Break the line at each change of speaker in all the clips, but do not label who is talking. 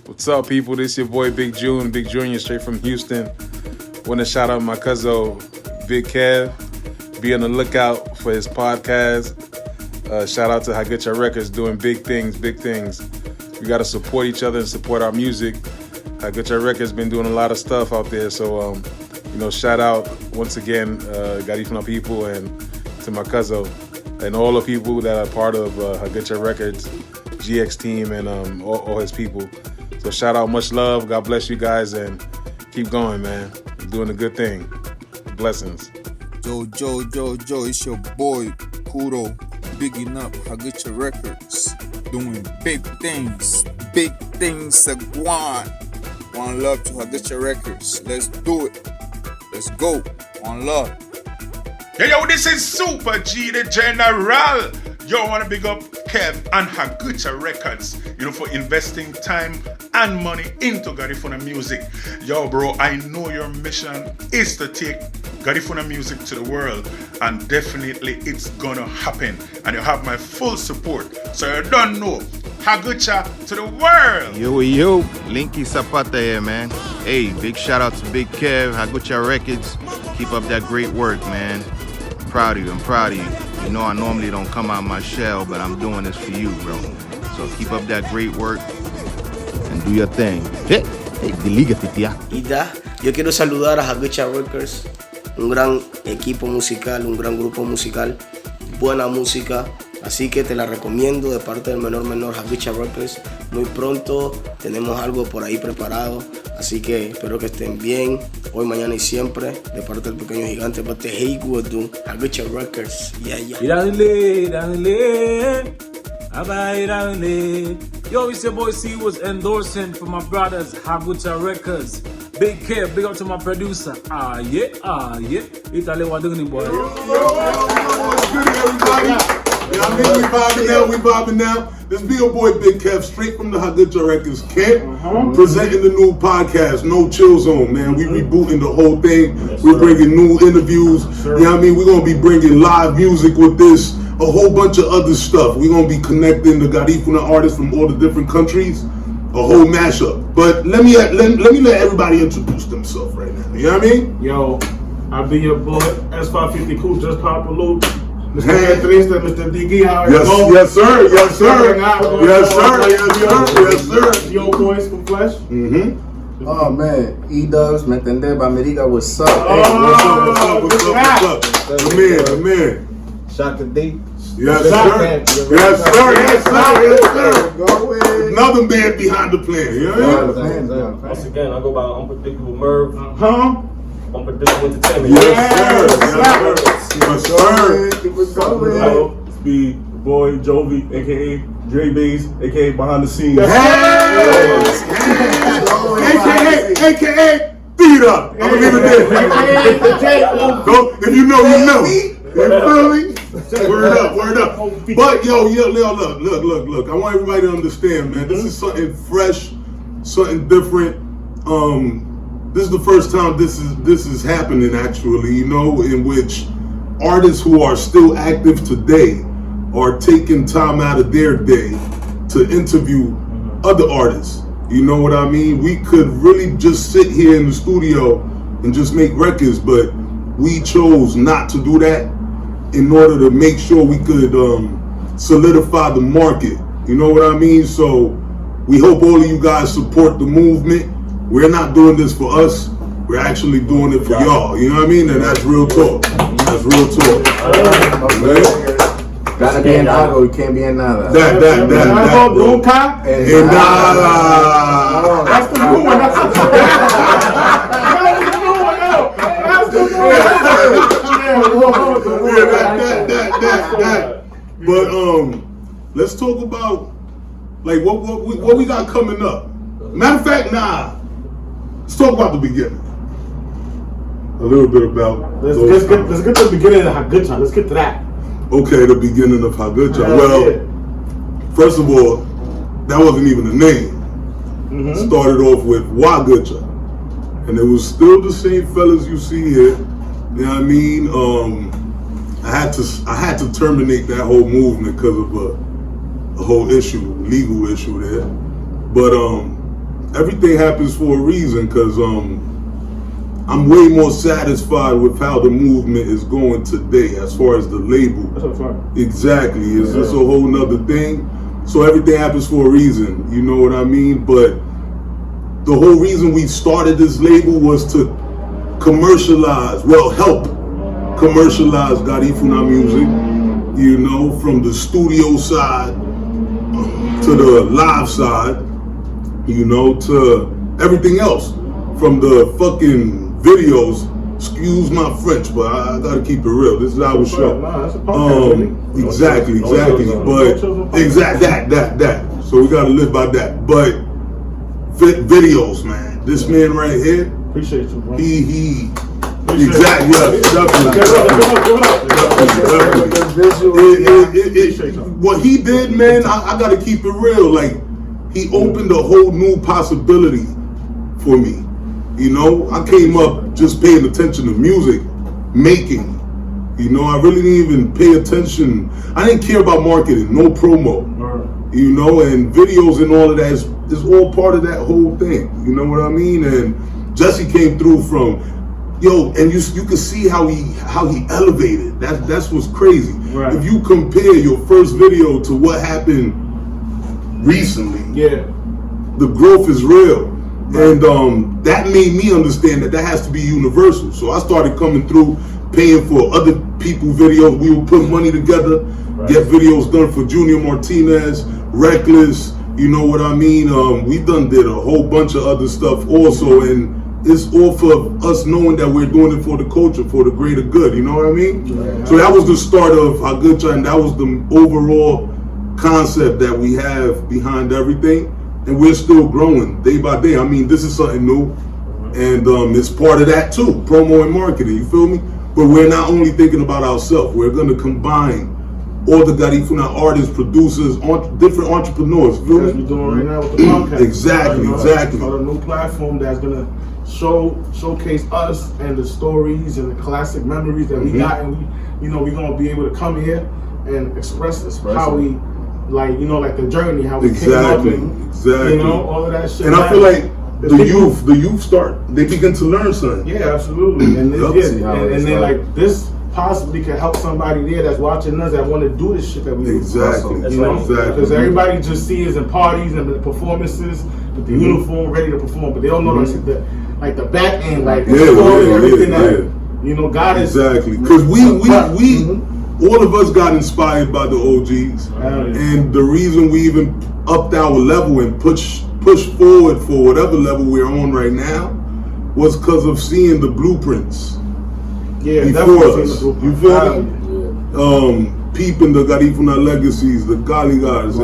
What's up, people? This your boy Big June, Big Junior, straight from Houston. Want to shout out my cousin Big Kev. Be on the lookout for his podcast. Shout out to Hagucha Records, doing big things, big things. We got to support each other and support our music. Hagucha Records been doing a lot of stuff out there, so shout out once again, Garifuna people, and to my cousin and all the people that are part of Hagucha Records, GX team, and all his people. So shout out, much love. God bless you guys, and keep going, man. You're doing a good thing. Blessings.
Yo, it's your boy, Kuro, bigging up Hagucha Records, doing big things, Guan. One love to Hagucha Records. Let's do it. Let's go. One love.
Yo, this is Super G, the General. Yo, I want to big up Kev and Hagucha Records, for investing time and money into Garifuna music. Yo, bro, I know your mission is to take Garifuna music to the world, and definitely it's gonna happen. And you have my full support, so you don't know. Hagucha to the world.
Yo, Linky Zapata here, man. Hey, big shout out to Big Kev, Hagucha Records. Keep up that great work, man. I'm proud of you. You know I normally don't come out of my shell, but I'm doing this for you, bro. So keep up that great work and do your thing. Hey, delígate, tía.
Yo quiero saludar a Hagucha Records, un gran equipo musical, un gran grupo musical, buena música. Así que te la recomiendo de parte del menor Hagucha Records. Muy pronto tenemos algo por ahí preparado. Así que espero que estén bien. Hoy, mañana y siempre. De parte del pequeño gigante. But Hagucha Records. Yeah.
Yo, it's your boy C was endorsing for my brothers Hagucha Records. Big care, big up to my producer. Yeah. Italy, what doing, boy?
What's good, everybody? We vibing now. This be your boy Big Kev, straight from the Hagucha Records camp, presenting the new podcast, No Chill Zone, man. We rebooting the whole thing. We're bringing new interviews. We're going to be bringing live music with this, a whole bunch of other stuff. We're going to be connecting the Garifuna artists from all the different countries, a whole mashup. But let me let everybody introduce themselves right now. You know what I mean?
Yo, I'll be your boy, S550 Cool, just pop a loop. Mr. Anthony, Mr. DG, how you go?
Yes, sir.
Yo, boys from Flesh.
Oh man, E-Dubs, ¿me entendés? Bamerica, what's up?
What's up? The man.
Shaka D.
Yes, sir. Go ahead. Another man behind the plan. You know what I mean?
Once again, I go by Unpredictable Merv. Unpredictable Entertainment.
Yes, sir.
Keep it going.
It's be boy Jovi, aka Dre Bass, aka Behind the Scenes.
AKA Beat Up. I'm gonna leave it there. Go, if you know, you know. You feel me? Word up. But yo, look. I want everybody to understand, man. This is something fresh, something different. This is the first time this is happening, actually, in which artists who are still active today are taking time out of their day to interview other artists. You know what I mean? We could really just sit here in the studio and just make records, but we chose not to do that in order to make sure we could solidify the market. You know what I mean? So we hope all of you guys support the movement. We're not doing this for us. We're actually doing it for y'all. You know what I mean? And that's real talk.
Gotta be in algo, you can't be in nada.
That. And nada.
That's the new one.
That. But let's talk about what we got coming up. Matter of fact, let's talk about the beginning. A little bit about.
Let's get to the beginning of Hagucha. Let's get to that.
Okay, the beginning of Hagucha. First of all, that wasn't even a name. Started off with Hagucha, and it was still the same fellas you see here. You know what I mean? I had to terminate that whole movement because of a whole legal issue there. But everything happens for a reason, because I'm way more satisfied with how the movement is going today as far as the label.
That's a fact.
Exactly. It's just a whole nother thing. So everything happens for a reason, you know what I mean? But the whole reason we started this label was to commercialize, help commercialize Garifuna music, you know, from the studio side to the live side, you know, to everything else, from the fucking videos. Excuse my French, but I gotta keep it real. This is our show. Exactly. But that. So we gotta live by that. But videos, man. This man right here.
Appreciate you, bro.
He. Exactly. Definitely. What he did, man. I gotta keep it real. Like, he opened a whole new possibility for me. You know, I came up just paying attention to music, making. You know, I really didn't even pay attention. I didn't care about marketing, no promo. You know, and videos and all of that is all part of that whole thing. You know what I mean? And Jesse came through from, and you can see how he elevated. That's what's crazy. Right. If you compare your first video to what happened recently, the growth is real. And that made me understand that has to be universal. So I started coming through, paying for other people's videos. We would put money together, get videos done for Junior Martinez, Reckless, you know what I mean? We did a whole bunch of other stuff also, and it's all for us knowing that we're doing it for the culture, for the greater good, you know what I mean? So that was the start of Hagucha, and that was the overall concept that we have behind everything. And we're still growing day by day. I mean, this is something new, and it's part of that too, promo and marketing, you feel me? But we're not only thinking about ourselves, we're gonna combine all the Garifuna artists, producers, different entrepreneurs, you feel me?
As we're doing right now with the podcast.
Exactly.
It's a new platform that's gonna showcase us and the stories and the classic memories that we got, and we're gonna be able to come here and express how we, like the journey, how we came up, and all of that shit.
And I feel like the youth they begin to learn something.
Yeah, absolutely. And then like this possibly can help somebody there that's watching us that want to do this shit that we do.
Exactly.
Because everybody just sees in parties and the performances with the uniform ready to perform, but they don't know the back end, like everything that God is. Exactly. Because we all of us got inspired by the OGs, and the reason we even upped our level and push forward for whatever level we're on right now was because of seeing the blueprints before us. You feel me? Peeping the Garifuna legacies, the Galigas,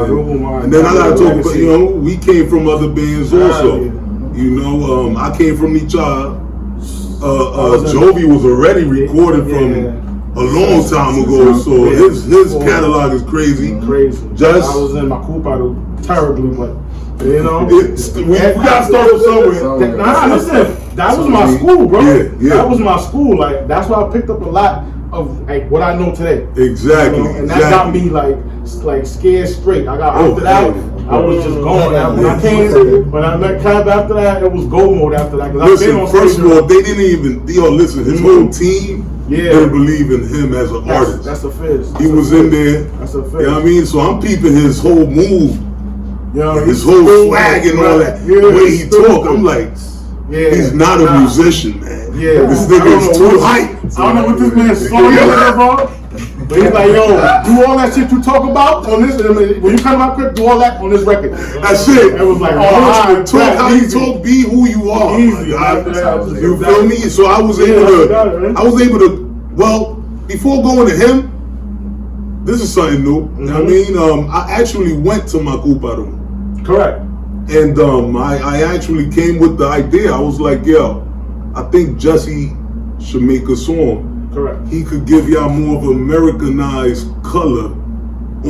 and then I gotta talk about, we came from other bands also. I came from Nicha. Jovi was already recorded from a long time ago, so his catalog is crazy. I was in my Coupa terribly, but we gotta start from somewhere. Listen, that was my school, bro. That was my school. Like, that's why I picked up a lot of what I know today.
Exactly.
And that got me like scared straight. I got after that. I was just going. When I met Cab after that, it was go mode after that.
Listen, first of all, they didn't even. Listen, his whole team. Didn't believe in him as an artist.
That's a fizz.
He was in there.
That's a fizz.
You know what I mean? So I'm peeping his whole move, his whole swag and all that. The way he talk, I'm like, he's not a musician, man. This nigga is too hype.
I don't know what this man saw you about, but he's like, do all that shit you talk about on this. When you come to my crib, do all that on this record.
That's it.
It was like,
talk how you talk, be who you are.
Easy.
You feel me? So I was able to. Well, before going to him, this is something new. I mean, I actually went to Makuparu.
Correct.
And I actually came with the idea. I was like, I think Jesse should make a song.
Correct.
He could give y'all more of Americanized color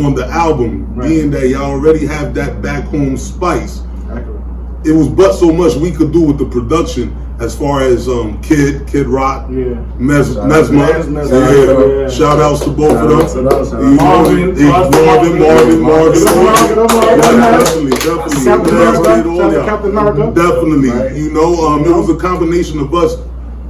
on the album, being that y'all already have that back home spice.
Accurate.
It was but so much we could do with the production as far as Kid Rock, Mesma,
yeah.
Shout outs to both of them.
Marvin.
Definitely. You know, it was a combination of us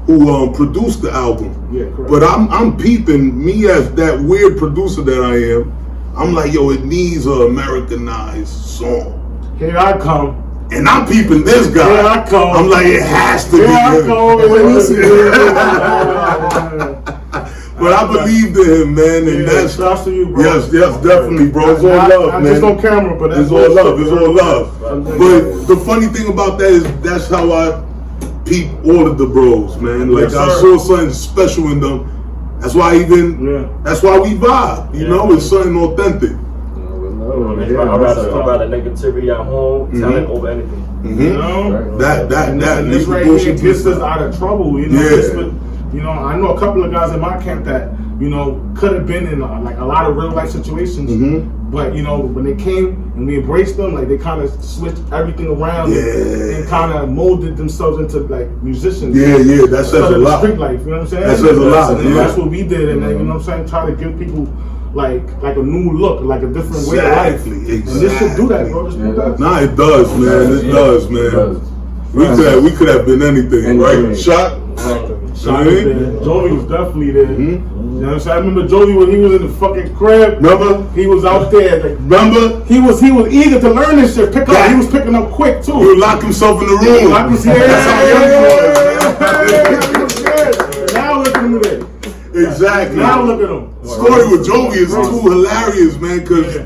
who produced the album.
Yeah, correct.
But I'm peeping, me as that weird producer that I am, I'm like, yo, it needs an Americanized song.
Here I come.
And I'm peeping this guy.
Here I come.
I'm like, it has to be him. But I believed in him, man, and that's
shouts to you, bro.
Yes, definitely, bro. It's all love, man.
Just on camera, but
it's all love. It's all love. But the funny thing about that is that's how I peep all of the bros, man. Like I saw something special in them. That's why that's why we vibe. You know, it's something authentic.
I'd rather negativity at home, talent over anything.
You know, that
this right here gets us out of trouble. You know, you know, I know a couple of guys in my camp that, you know, could have been in like a lot of real life situations, but you know, when they came and we embraced them, like they kind of switched everything around and kind of molded themselves into like musicians.
That says a lot.
Street life, you know what I'm saying?
That says a lot.
And that's what we did, and then, you know what I'm saying, try to give people like a new look, like a different way of life. And this should do that, bro. Just do that.
Nah, it does, man. It does, man. We could have been anything, right? Shot.
Joey was definitely there. You know what I'm saying? I remember Joey when he was in the fucking crib.
Remember?
He was out there. Like,
remember?
He was eager to learn this shit. Pick up. He was picking up quick too.
He would lock himself in the room.
Now look at him today.
Exactly.
Now look at him.
The story with Joey is too hilarious, man, because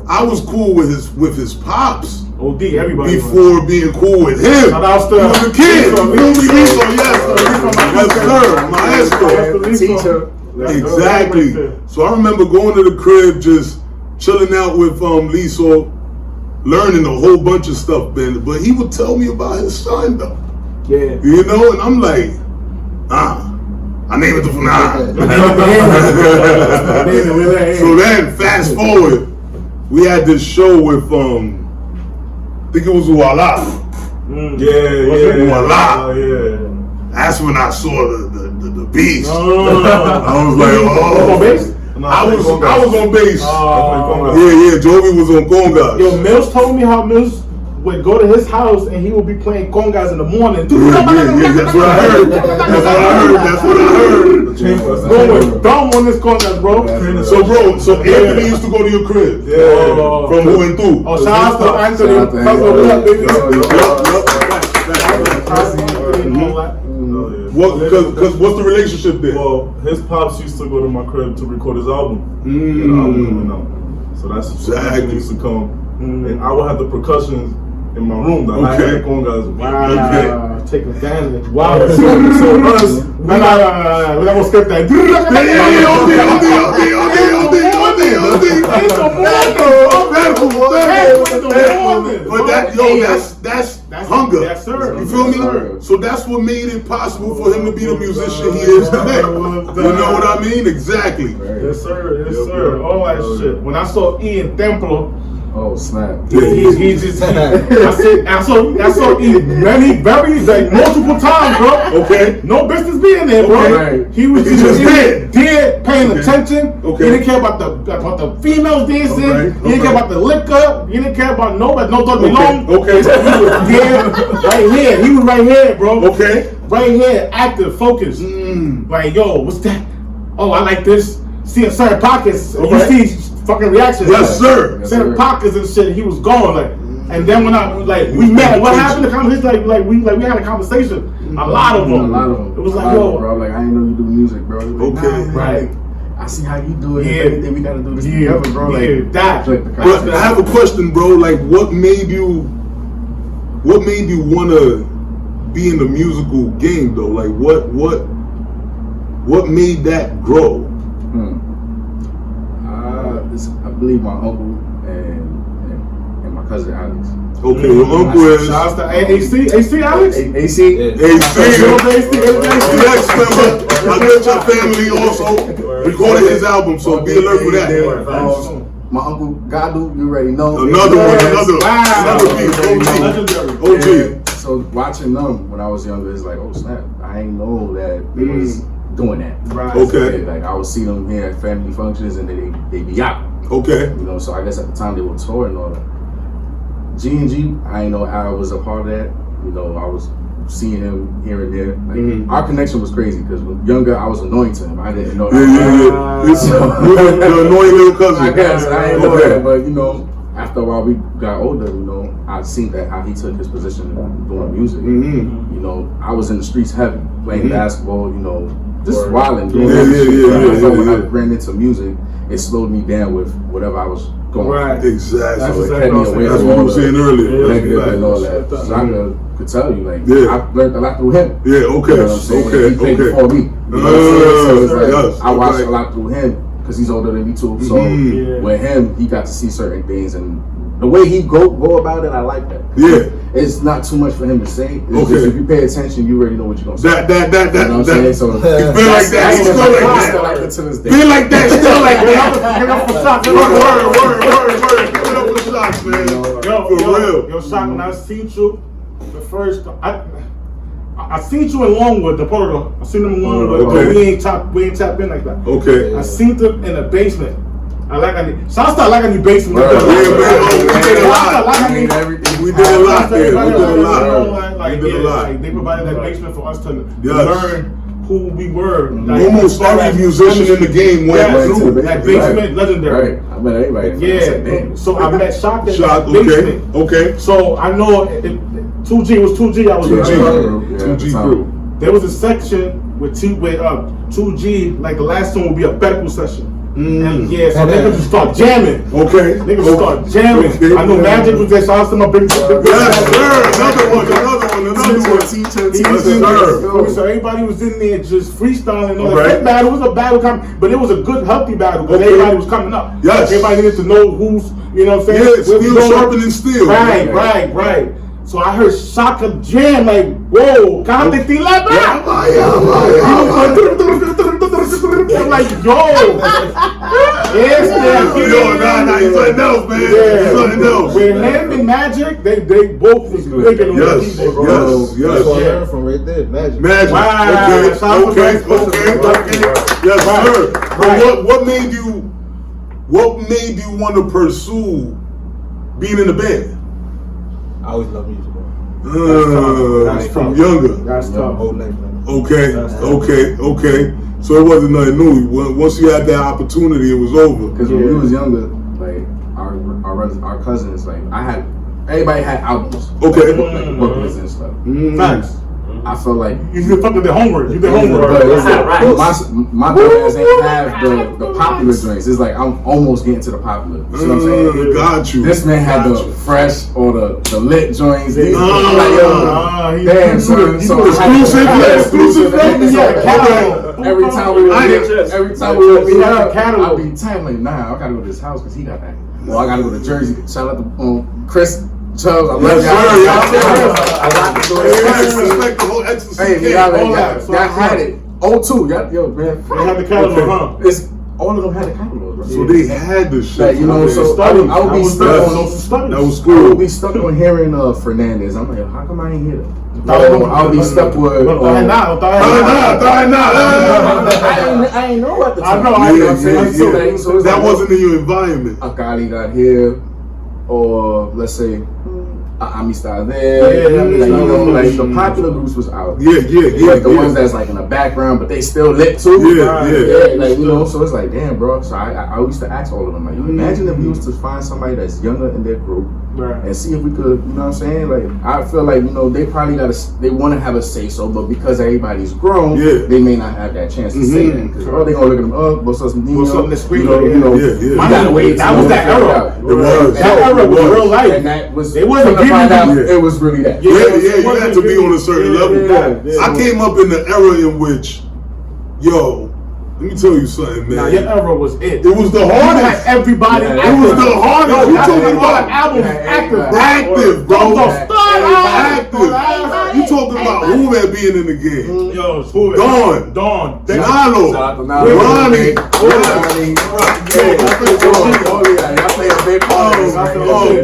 I was cool with his pops.
OD, everybody.
Before being cool with him. He was a kid. Yes, sir. Exactly. So I remember going to the crib, just chilling out with Liso, learning a whole bunch of stuff, Ben. But he would tell me about his son, though.
Yeah.
You know, and I'm like, I named it the So then, fast forward, we had this show with I think it was Voila. Voila. That's when I saw the beast. I was like, I was on bass. Jovi was on congas.
Yo, Mills told me how Mills would go to his house and he would be playing congas in the morning.
That's what I heard.
Going dumb on this congas, bro.
So Anthony used to go to your crib. From Juventud.
Oh, shout out to Anthony.
Because what's the relationship there?
Well, his pops used to go to my crib to record his album. So that's exactly. He used to come, and I would have the percussions in my room. I had the congas.
Wow, take advantage. Wow. So us, we're not gonna skip that.
But that's hunger.
Yes, sir.
You feel me? So that's what made it possible for him to be the musician he is today. You know what I mean? Exactly.
Yes, sir. Yes, sir. All that shit. When I saw Ian Templo,
oh snap!
I saw E very like multiple times, bro.
Okay.
No business being there, bro.
Okay.
He was just dead, paying attention.
Okay.
He didn't care about the females dancing. He didn't care about the liquor. He didn't care about nobody. No dog belong.
Okay.
He was dead right here. He was right here, bro.
Okay.
Right here, active, focused. Like, yo, what's that? Oh, I like this. Seeing certain pockets. You see fucking reactions.
Yes, sir.
Certain pockets and shit. He was gone, like. And then when we met, what happened? The conversation, like we had a conversation. A lot of them. It was like, yo,
bro, like I didn't know you do music, bro. Like,
okay,
right.
I see how you do it. Yeah. Everything we gotta do this together, bro. Like
that.
But I have a question, bro. Like, what made you wanna be in the musical game, though? Like, what made that grow?
I believe my uncle and my cousin Alex.
Okay, your uncle is.
Shout out to AC Alex.
AC. Ex-member. Hagucha family also recorded his album, so be alert for that.
My uncle Gadu, you already know.
Another piece. OG.
So watching them when I was younger, it's like, oh snap, I ain't know that they was doing that.
Right.
Okay. Like I would see them here at family functions and they be out.
Okay.
You know, so I guess at the time they were touring all that. G&G, I ain't know I was a part of that. You know, I was seeing him here and there. Like, our connection was crazy because when younger, I was annoying to him. I didn't know that.
You're the annoying little cousin.
I guess I ain't know that, but you know, after a while we got older, you know, I seen that how he took his position doing music. You know, I was in the streets heavy, playing basketball, you know, just wilding. So when I ran into music, it slowed me down with whatever I was going.
Right. Exactly.
So
That's
it kept me away
what
from
we
all
were saying earlier.
negative and all that. So I could tell you, like, I learned a lot through him.
Yeah. Okay.
You know what I'm saying? He played before me. You know what I'm saying? So it's like, I watched a lot through him because he's older than me too. So with him, he got to see certain things, and the way he go about it, I like that.
Yeah.
It's not too much for him to say. It's just if you pay attention, you already know what you're gonna say.
That.
You know what I'm saying? So
Feel like that. Still like that.
Still like it to this day.
Feel like that. Still like that.
Get up for shots.
Word. Get up for shots, man. For real.
Yo, Shock, when I seen you, the first, I seen you in Longwood, the protocol. I seen them in Longwood, but we ain't tapped in like that.
Okay.
I seen them in the basement. I like any basement.
We did a lot there.
They provided that basement for us to learn who we were. Like,
almost every musician in the game went through
that basement, legendary.
Right. I met everybody.
Yeah. So I met Shock in
Shock,
that basement.
Okay.
So I know 2G was 2G. I was
2G crew.
There was a section with 2G, like the last one would be a medical session. And so niggas just start jamming.
Okay.
Niggas start jamming. I know Magic was there, so I was my big.
Yes, sir. Another one.
So everybody was in there just freestyling. That battle was a battle, but it was a good, healthy battle because everybody was coming up.
Yes.
Everybody needed to know who's, you know what I'm saying?
Yeah, steel sharpening steel.
Right. So I heard Shaka jam like, whoa, I'm like, yo. Yes, man.
Nah, he's something else, man. He's something else.
With him and Magic, they both was clicking on the keyboard.
Yes. From right there, Magic.
Okay. Yes, sir. What made you want to pursue being in the band?
I always loved music, bro.
From younger.
That's tough.
Whole life, man.
Okay. So it wasn't nothing new. Once you had that opportunity, it was over.
Because when we was younger, like our cousins, like everybody had albums.
Okay.
Like booklets and stuff.
Facts.
I felt like
you did fucking the homework. You did homework.
My parents ain't have the popular joints. It's like I'm almost getting to the popular. You see what I'm saying?
Got you.
This man had the fresh or the lit joints. Damn, son. So exclusive. Every time we would be out, I'd be time like, nah, I gotta go to his house because he got that. Well, I gotta go to Jersey. Shout out to Chris Chubbs. I love y'all. Hey, y'all had it. 02, yo, man.
They had the catalog, huh?
All of them had the catalog, bro.
So they had the shit.
Like, you know, so I would be stuck on.
That was cool.
I would be stuck on hearing Fernandez. I'm like, how come I ain't hear that? I would be stuck with. I ain't know at the time.
I know.
So
that wasn't in your environment.
Akali got here, or let's say Amistad there. Like the popular groups was out.
Yeah.
Like the ones that's like in the background, but they still lit too. Yeah. Like you know, so it's like, damn, bro. So I used to ask all of them, like, imagine if we used to find somebody that's younger in their group.
Right.
And see if we could, you know what I'm saying? Like, I feel like, you know, they probably they want to have a say so, but because everybody's grown, they may not have that chance to say that. Because they gonna look at them, what's up,
what's up this week?
You gotta wait.
That was that era.
That
era was real life.
And that was,
they wasn't giving
it was really that.
You had to be on a certain level. I came up in the era in which, let me tell you something, man.
Now your era was it.
It was the hardest.
Everybody.
It was the hardest. You talking about
albums
active, bro. Active. You talking about who that being in the game?
Yo, who? Dawn.
Nano. Ronnie.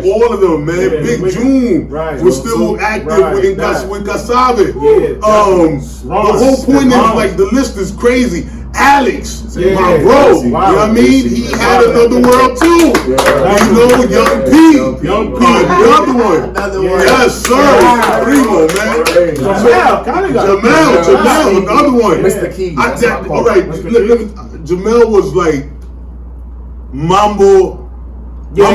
all of them, man.
Yeah,
Big June was still active with Casabe. The whole point is like the list is crazy. Alex, my bro, you know what I mean? He had another world too. You know, Young P, another one. Yes, sir. Primo, man. Jamel, another one.
Mr. Key.
All right, Jamel was like Mambo King.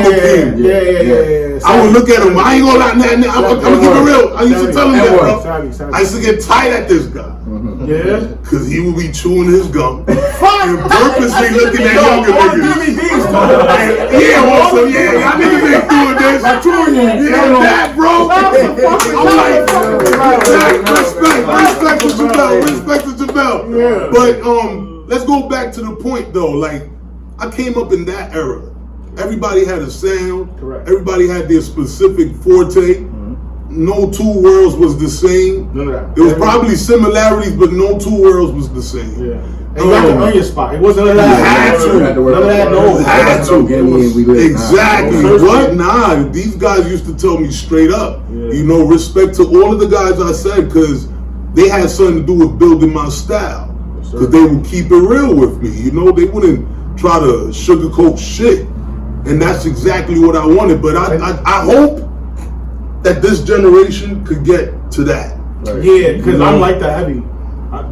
I would look at him. I ain't gonna lie. I'm gonna keep it real. I used to tell him that, bro. I used to get tight at this guy.
Yeah,
cause he would be chewing his gum and purposely looking at younger niggas. Also, y'all niggas ain't doing this. That, bro. I'm like, respect to Jamel.
Yeah.
But let's go back to the point though. Like, I came up in that era. Everybody had a sound.
Correct.
Everybody had their specific forte. No two worlds was the same.
None of that.
There was probably similarities, but no two worlds was the same.
Yeah. And you had to earn your spot. It wasn't
You had to.
None of that. No.
Had to. Exactly.
Nah.
What? Nah. These guys used to tell me straight up.
Yeah.
You know, respect to all of the guys I said, because they had something to do with building my style. Because they would keep it real with me. You know, they wouldn't try to sugarcoat shit. And that's exactly what I wanted. But I hope that this generation could get to that.
Right. Yeah, because I'm like that heavy.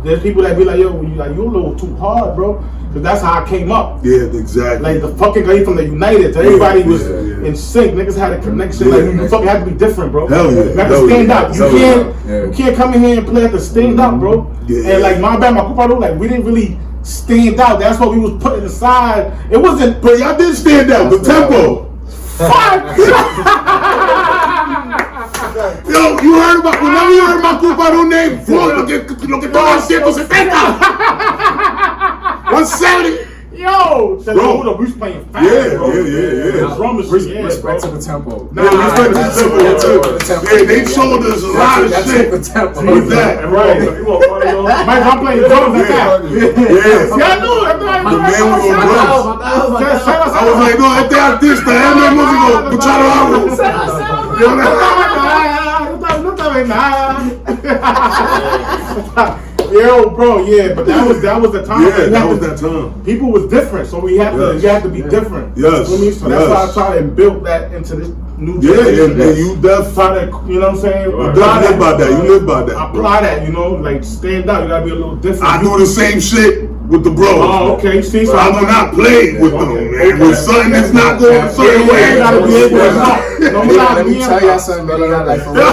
There's people that be like, yo, you're a little too hard, bro. Because that's how I came up.
Yeah, exactly.
Like the fucking guy from the United, everybody was in sync. Niggas had a connection. Like you fucking had to be different, bro.
Hell yeah.
You have to stand out. You can't come in here and play at the stand out, bro.
Yeah.
And like my bad, my Kupado, like we didn't really stand out. That's what we was putting aside. It wasn't.
But y'all did stand out. The tempo.
Fuck.
Yo, you heard about, whenever you heard my Kupado name, lo que todo 170. 170.
Yo, bro, we was playing fast, bro.
Yeah.
Drum machine,
Respect to the tempo.
Respect to the tempo. Yeah, they showed us a lot of shit with that.
Right. Mike, I'm playing drums like that.
Yeah.
See, I knew it.
The man was on drums. I was like, no, este artista, es mi músico, escucharon algo.
No sabe nada. Yo, bro, but that was the time.
Yeah, that was that time.
People was different, so we had to. You had to be different.
Yes.
So that's why I tried and built that into this new generation.
And you definitely
try to, you know what I'm saying?
You live by that. You live by that.
Apply that, you know, like stand out. You gotta be a little different.
I do the same shit with the bros.
Oh, okay. See, so
I do not play with them, man. When something is not going a certain way,
you gotta be able to know.
Let me tell y'all something, man. Like for real,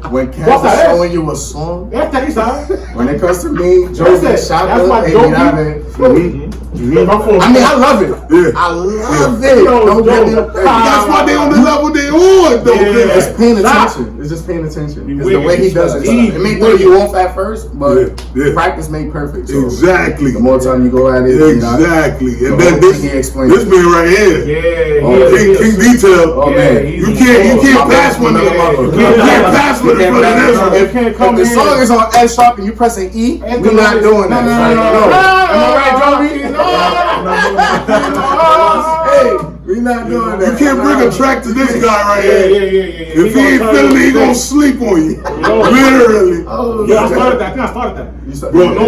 when Cass is showing you a song, when it comes to me, Joe and Shaka, I mean, I love it.
Yeah.
I love it. Don't get me.
That's why they on the level they on, though.
It's paying attention. It's just paying attention. It's the way he does it. It may throw you off at first, but practice made perfect. So
exactly.
The more time you go at it,
exactly. And then this man right here, King Detail.
Oh man,
you can't pass one of them. You can't pass one of them.
If the song is on F sharp and you pressing E, we're not doing that.
No.
Am I right, Joey? Hey, we not doing that.
You can't bring a track to this guy right here. If he ain't feeling it, he gonna sleep on you. Literally.
I started that. I started that.
Bro, no.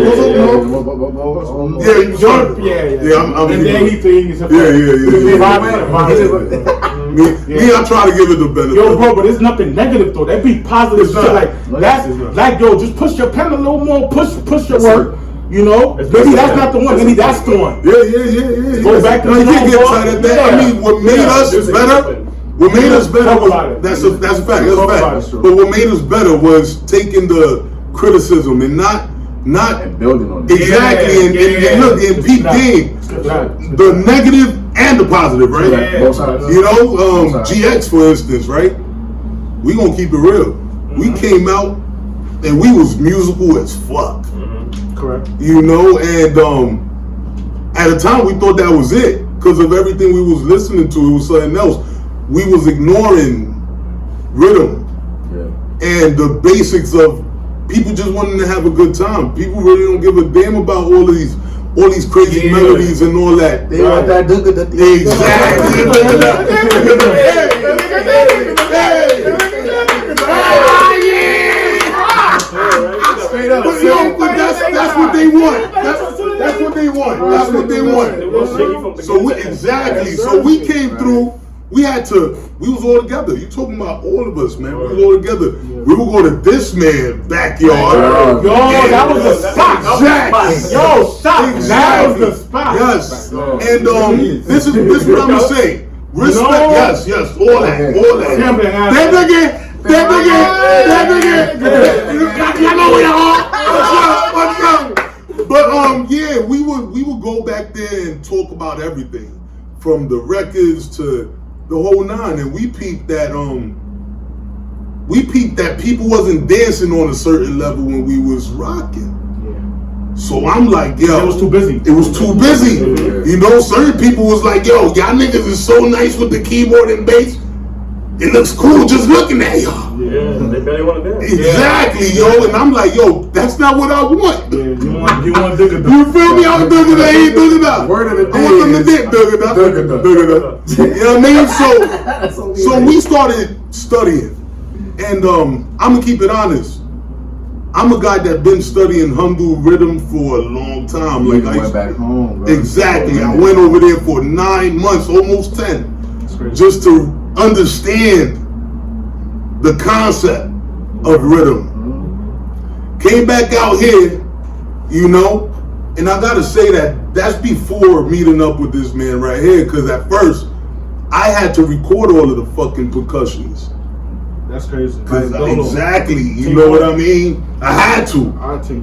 I'm
and then he thinks.
Me, I try to give it the benefit.
Yo, bro, but it's nothing negative though. That be positive shit. Like yo, just push your pen a little more. Push your work. You know, maybe that's not the one. Maybe that's the one.
Yeah.
Go back to
you can't get tired of that. I mean, what made us better? What made us better was that's a fact. That's a fact. But what made us better was taking the criticism and not
and building on it.
Exactly. And look, and peep game, the negative and the positive, right?
Yeah. Both sides.
You know, GX for instance, right? We gonna keep it real. We came out and we was musical as fuck.
Correct.
You know, and at the time we thought that was it because of everything we was listening to. It was something else. We was ignoring rhythm and the basics of people just wanting to have a good time. People really don't give a damn about all of these all these crazy melodies and all that.
They want that
But that's what they want. That's what they want. That's what they want. So we came through. We was all together. You talking about all of us, man. We was all together. We were going to this man's backyard.
Yo, that was the spot.
Exactly.
Yo, stop. That was the spot.
Yes. And this is what I'm gonna say. Respect. Yes. All that. That nigga. Y'all know where y'all are. But yeah, we would go back there and talk about everything, from the records to the whole nine, and we peeped that people wasn't dancing on a certain level when we was rocking. So I'm like, yo,
it was too busy.
It was too busy. You know, certain people was like, yo, y'all niggas is so nice with the keyboard and bass. It looks cool just looking at y'all.
Yeah, they barely want to dance.
Exactly, yo. And I'm like, yo, that's not what I want.
Yeah, you want digga.
You feel me? I'm digga that ain't digga that.
Word of the day.
I want them to dip digga that. You know what I mean? So we started studying. And I'm gonna keep it honest. I'm a guy that been studying Hindu rhythm for a long time.
Like I went back home. Bro.
Exactly. I went over there for 9 months, almost 10, just to understand the concept of rhythm. Came back out here, you know, and I gotta say that's before meeting up with this man right here, because at first I had to record all of the fucking percussions.
That's crazy.
Exactly, you know what I mean? I had to.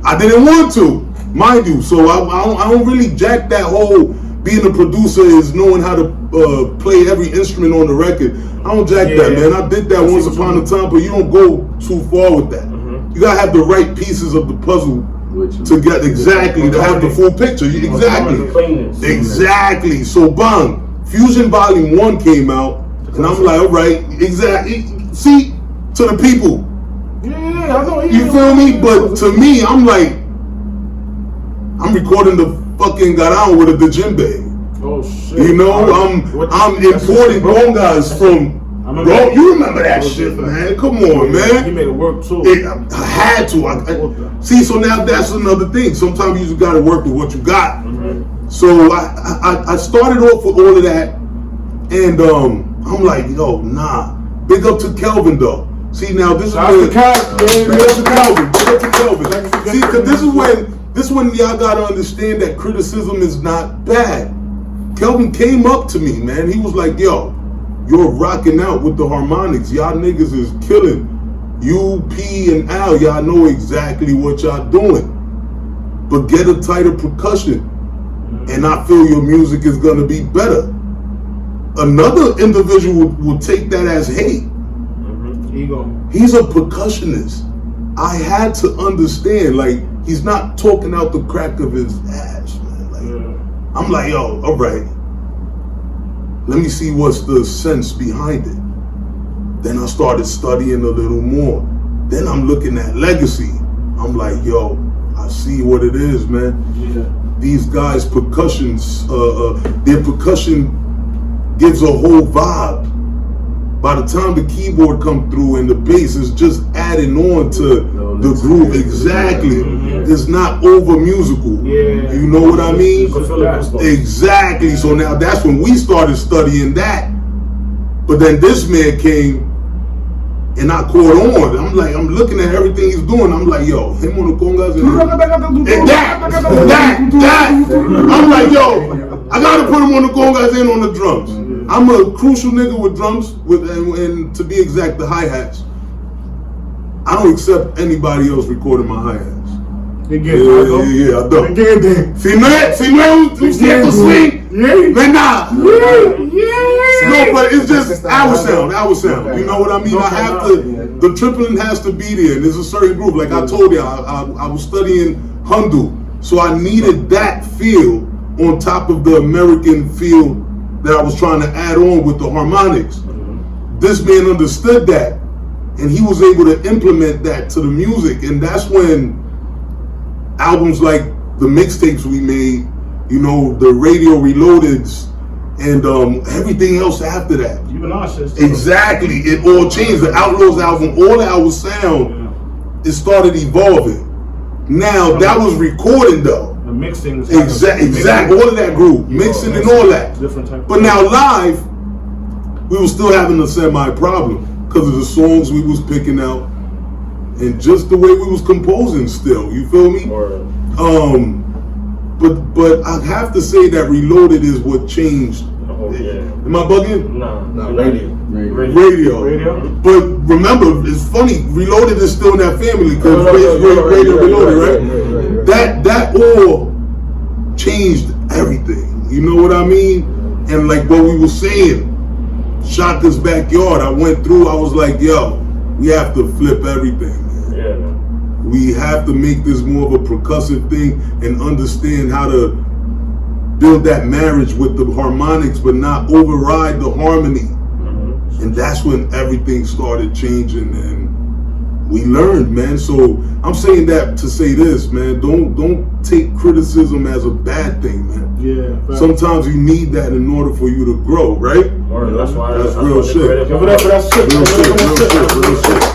I didn't want to, mind you. So I don't really jack that whole being a producer is knowing how to play every instrument on the record. I don't jack that, man. I did that once upon a time, but you don't go too far with that. You gotta have the right pieces of the puzzle to get to have the full picture. Exactly. So bang, Fusion Volume 1 came out, and I'm like, all right, exactly. See, to the people.
Yeah, I know.
You feel me? But to me, I'm like, I'm recording the fucking Garan with a djembe.
Oh shit.
You know, I'm importing congas from. Bro, you remember that shit, man? Come on, man.
You made it work too.
I had to. See, so now that's another thing. Sometimes you just gotta work with what you got. So I started off with all of that, and I'm like, yo, nah. Big up to Kelvin though. See, now this is when big up to Kelvin. See, cause this is when y'all gotta understand that criticism is not bad. Kelvin came up to me, man. He was like, yo, you're rocking out with the harmonics. Y'all niggas is killing. You, P, and Al, y'all know exactly what y'all doing. But get a tighter percussion, and I feel your music is gonna be better. Another individual will take that as hate.
Ego.
He's a percussionist. I had to understand, like, he's not talking out the crack of his ass, man. Like, I'm like, yo, all right. Let me see what's the sense behind it. Then I started studying a little more. Then I'm looking at legacy. I'm like, yo, I see what it is, man. These guys' percussions, their percussion gives a whole vibe. By the time the keyboard come through and the bass is just adding on to the groove, exactly. It's not over musical. You know what I mean? Exactly. So now that's when we started studying that. But then this man came and I caught on. I'm like, I'm looking at everything he's doing. I'm like, yo, him on the congas and that. I'm like, yo, I gotta put him on the congas and on the drums. I'm a crucial nigga with drums, and to be exact, the hi-hats. I don't accept anybody else recording my hi-hats. I don't. Si no es un cierto swing, nah. No, but it's just our sound. You know what I mean? I have to, the tripling has to be there. There's a certain groove. Like I told you, I was studying Hindu, so I needed that feel on top of the American feel that I was trying to add on with the harmonics. This man understood that, and he was able to implement that to the music, and that's when albums like the mixtapes we made you know, the Radio Reloadeds, and everything else after that.
Even our shit.
Exactly, it all changed. The Outlaws album, all our sound, it started evolving. Now that was recording though.
The mixing.
Exactly. All of that group, mixing and all that.
Different type.
But now live, we were still having a semi-problem because of the songs we was picking out and just the way we was composing still. You feel me? But I have to say that Reloaded is what changed. Am I bugging?
No,
Radio. But remember, it's funny. Reloaded is still in that family because Radio Reloaded, right? That all changed everything. You know what I mean? And like what we were saying, Shaka's Backyard. I went through. I was like, yo, we have to flip everything.
Yeah.
We have to make this more of a percussive thing and understand how to build that marriage with the harmonics, but not override the harmony. And that's when everything started changing, and we learned, man. So I'm saying that to say this, man. Don't take criticism as a bad thing, man.
Yeah.
Sometimes you need that in order for you to grow, right?
That's why.
That's real shit.
Give it up for that shit.
Real shit.